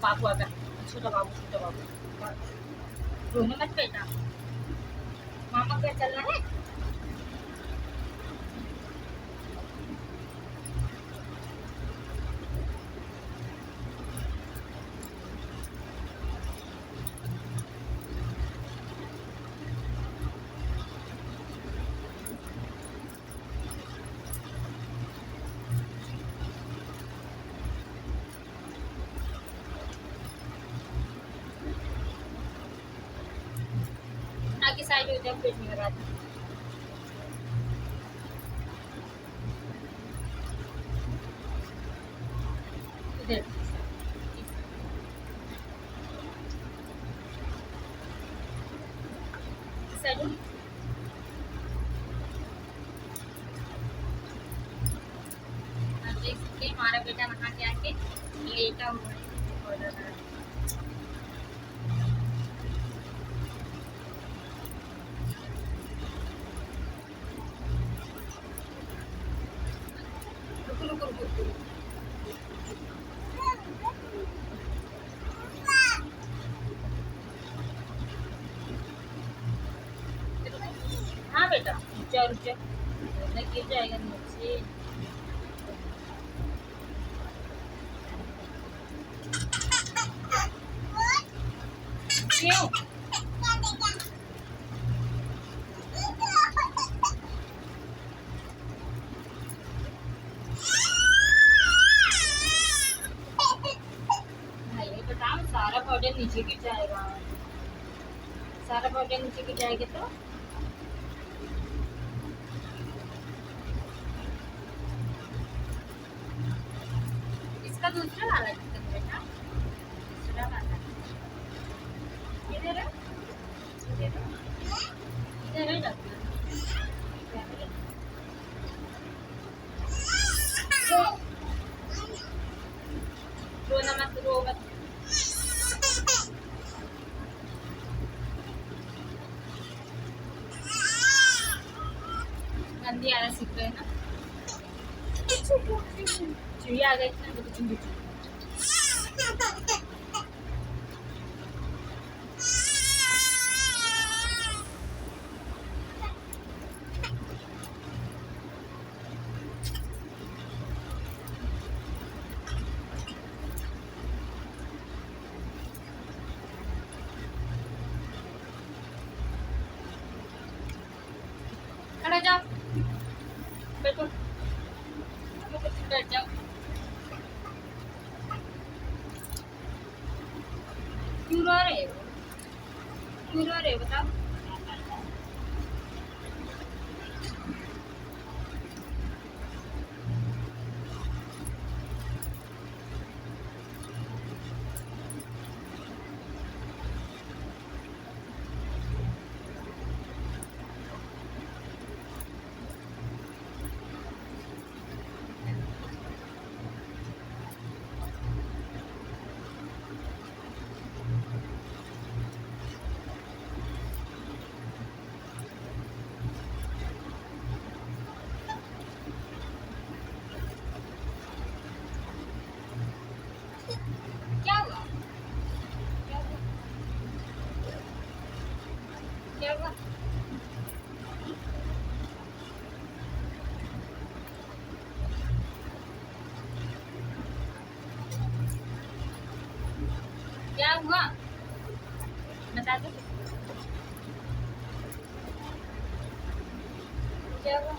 बाबू आता, छोटा बाबू रोने मत बेटा, मामा क्या चलना है। आगे साइड हो जाओ, पेट में लगा दो। इधर साइड हो। देख सकते हैं हमारा बेटा नहा के आके लेटा हुआ है। रुको रुको रुको, हाँ बेटा रुक जाओ गिर जाएगा नीचे। क्यों? भाई बताओ, सारा पाउडर नीचे गिर जाएगा, सारा पाउडर नीचे गिर जाएगा तो इसका दूसरा वाला दिक्कत बेटा, दूसरा वाला इधर है, इधर है डॉक्टर। रोना मत, रो मत। गंदी आना सीख रहे हैं ना, चिड़िया आ गई थी ना तो कुछ खड़ा जाओ, बैठो बैठ जाओ। क्यों रो रहे हो, क्यों रो रहे हो बताओ। क्या हुआ, क्या हुआ? क्या हुआ बता दो, क्या हुआ?